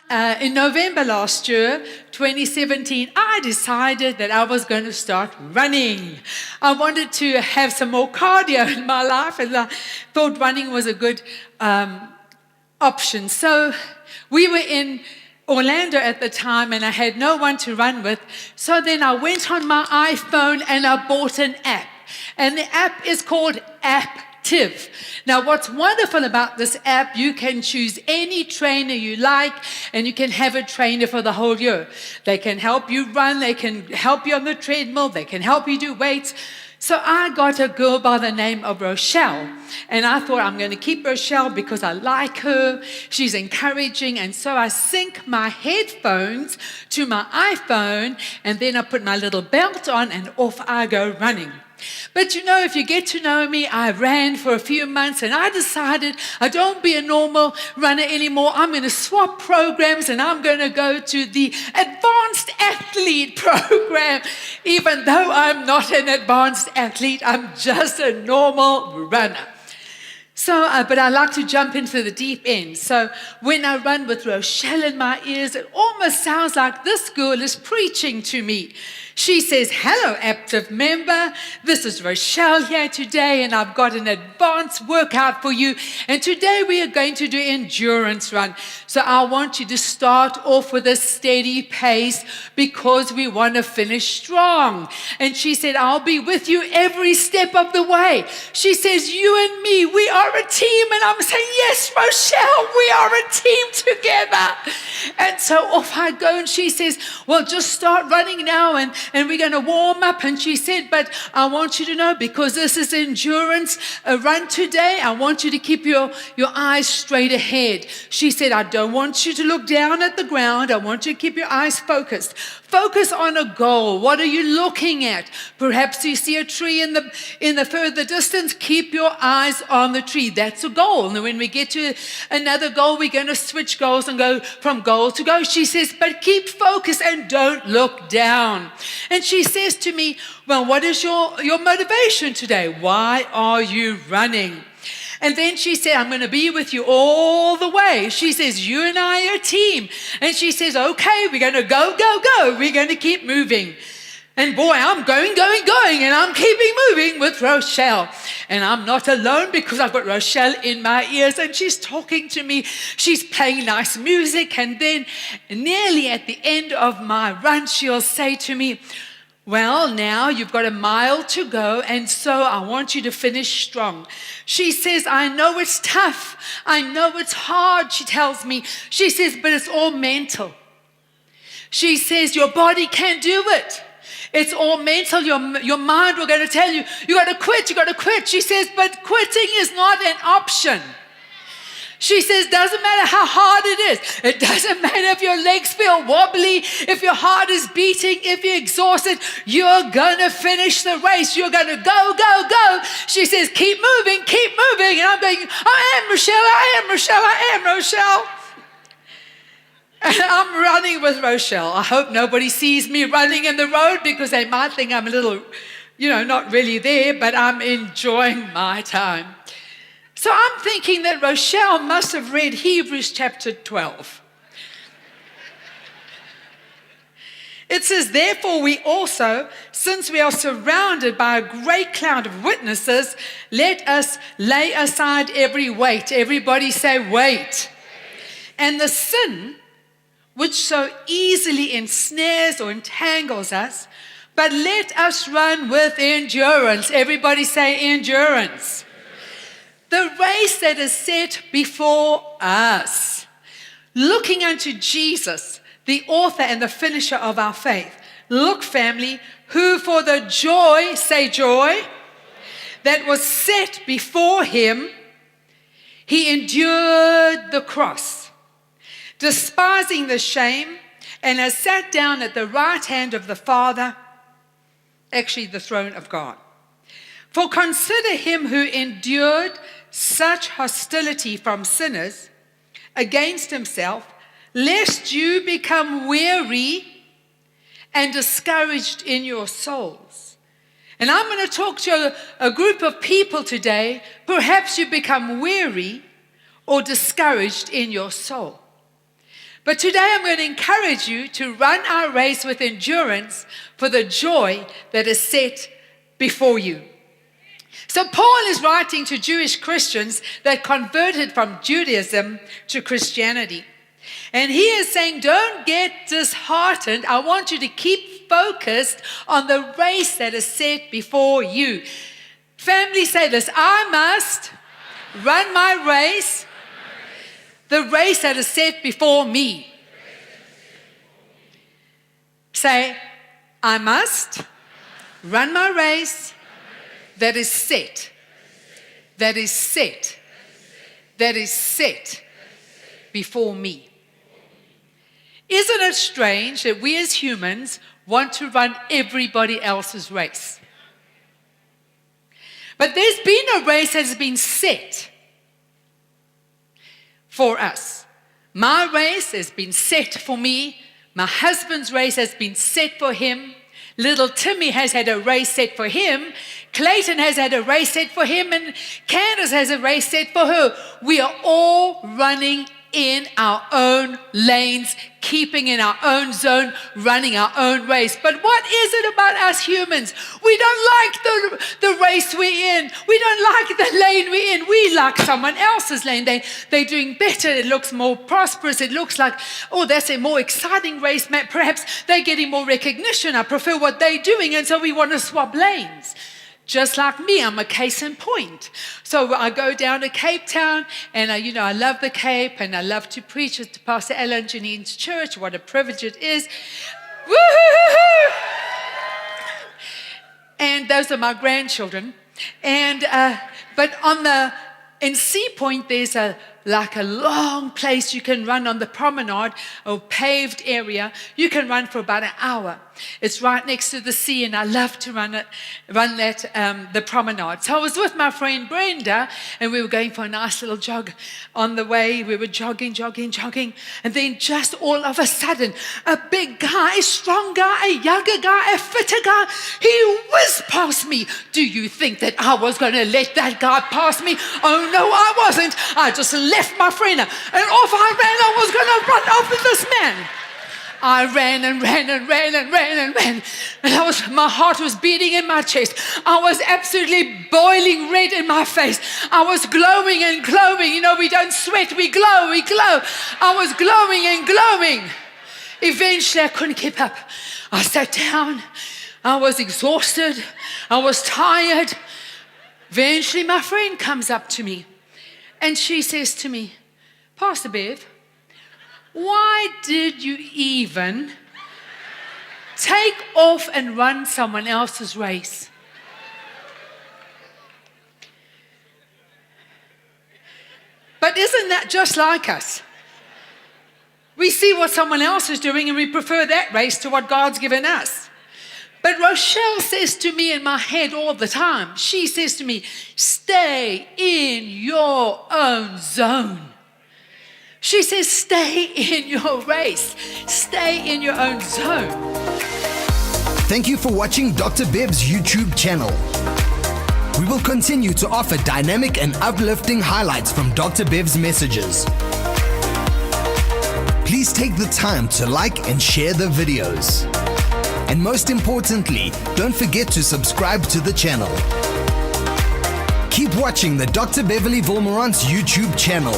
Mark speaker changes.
Speaker 1: in November last year, 2017, I decided that I was going to start running. I wanted to have some more cardio in my life, and I thought running was a good option. So we were in Orlando at the time, and I had no one to run with. So then I went on my iPhone and I bought an app. And the app is called Active. Now, what's wonderful about this app, you can choose any trainer you like, and you can have a trainer for the whole year. They can help you run, they can help you on the treadmill, they can help you do weights. So I got a girl by the name of Rochelle, and I thought I'm going to keep Rochelle because I like her, she's encouraging, and so I sync my headphones to my iPhone, and then I put my little belt on, and off I go running. But you know, if you get to know me, I ran for a few months and I decided I don't be a normal runner anymore. I'm going to swap programs and I'm going to go to the advanced athlete program. Even though I'm not an advanced athlete, I'm just a normal runner. So, but I like to jump into the deep end. So when I run with Rochelle in my ears, it almost sounds like this girl is preaching to me. She says, "Hello, active member. This is Rochelle here today, and I've got an advanced workout for you. And today we are going to do endurance run. So I want you to start off with a steady pace because we want to finish strong." And she said, "I'll be with you every step of the way." She says, "You and me, we are a team." And I'm saying, "Yes, Rochelle, we are a team together." And so off I go, and she says, "Well, just start running now, and we're going to warm up." And she said, "But I want you to know, because this is endurance run today, I want you to keep your eyes straight ahead." She said, "I don't want you to look down at the ground. I want you to keep your eyes focused. Focus on a goal. What are you looking at? Perhaps you see a tree in the further distance. Keep your eyes on the tree. That's a goal. And when we get to another goal, we're going to switch goals and go from goal to goal." She says, "But keep focused and don't look down." And she says to me, "Well, what is your motivation today? Why are you running?" And then she said, "I'm going to be with you all the way." She says, "You and I are a team." And she says, "Okay, we're going to go, go, go. We're going to keep moving." And boy, I'm going, and I'm keeping moving with Rochelle. And I'm not alone because I've got Rochelle in my ears and she's talking to me. She's playing nice music. And then nearly at the end of my run, she'll say to me, "Well, now you've got a mile to go, and so I want you to finish strong." She says, "I know it's tough. I know it's hard," she tells me. She says, "But it's all mental." She says, "Your body can't do it. It's all mental. Your mind will going to tell you, you got to quit. She says, "But quitting is not an option." She says, "Doesn't matter how hard it is. It doesn't matter if your legs feel wobbly, if your heart is beating, if you're exhausted, you're going to finish the race. You're going to go, go, go." She says, keep moving. And I'm going, I am Rochelle. And I'm running with Rochelle. I hope nobody sees me running in the road because they might think I'm a little, not really there, but I'm enjoying my time. So I'm thinking that Rochelle must have read Hebrews chapter 12. It says, "Therefore we also, since we are surrounded by a great cloud of witnesses, let us lay aside every weight." Everybody say weight. "And the sin which so easily ensnares or entangles us, but let us run with endurance." Everybody say endurance. "The race that is set before us, looking unto Jesus, the author and the finisher of our faith. Look, family, who for the joy," say joy, "that was set before him, he endured the cross, despising the shame, and has sat down at the right hand of the Father," actually the throne of God. "For consider him who endured such hostility from sinners against himself, lest you become weary and discouraged in your souls." And I'm going to talk to a group of people today. Perhaps you become weary or discouraged in your soul. But today I'm going to encourage you to run our race with endurance for the joy that is set before you. So Paul is writing to Jewish Christians that converted from Judaism to Christianity. And he is saying, don't get disheartened. I want you to keep focused on the race that is set before you. Family, say this: I must run my race, the race that is set before me. Say, I must run my race that is set, that is set, that is set before me. Isn't it strange that we as humans want to run everybody else's race? But there's been a race that has been set for us. My race has been set for me. My husband's race has been set for him. Little Timmy has had a race set for him. Clayton has had a race set for him. And Candace has a race set for her. We are all running in our own lanes, keeping in our own zone, running our own race. But what is it about us humans? We don't like the race we're in. We don't like the lane we're in. We like someone else's lane. They're doing better. It looks more prosperous. It looks like, oh, that's a more exciting race. Perhaps they're getting more recognition. I prefer what they're doing. And so we want to swap lanes. Just like me, I'm a case in point. So I go down to Cape Town, and I love the Cape, and I love to preach at Pastor Ella and Janine's church. What a privilege it is. Woo-hoo-hoo-hoo! And those are my grandchildren. And but in Sea Point, there's a long place you can run on the promenade, or paved area. You can run for about an hour. It's right next to the sea, and I love to run the promenade. So I was with my friend Brenda, and we were going for a nice little jog. On the way, we were jogging, and then just all of a sudden, a big guy, a strong guy, a younger guy, a fitter guy, he whizzed past me. Do you think that I was going to let that guy pass me? Oh no, I wasn't. I just left my friend, and off I ran. I was going to run after this man. I ran and ran. And my heart was beating in my chest. I was absolutely boiling red in my face. I was glowing and glowing. We don't sweat, we glow. I was glowing and glowing. Eventually, I couldn't keep up. I sat down. I was exhausted. I was tired. Eventually, my friend comes up to me, and she says to me, Pastor Bev, why did you even take off and run someone else's race? But isn't that just like us? We see what someone else is doing, and we prefer that race to what God's given us. But Rochelle says to me in my head all the time, she says to me, stay in your own zone. She says, stay in your race. Stay in your own zone.
Speaker 2: Thank you for watching Dr. Bev's YouTube channel. We will continue to offer dynamic and uplifting highlights from Dr. Bev's messages. Please take the time to like and share the videos. And most importantly, don't forget to subscribe to the channel. Keep watching the Dr. Beverley Wolmarans YouTube channel.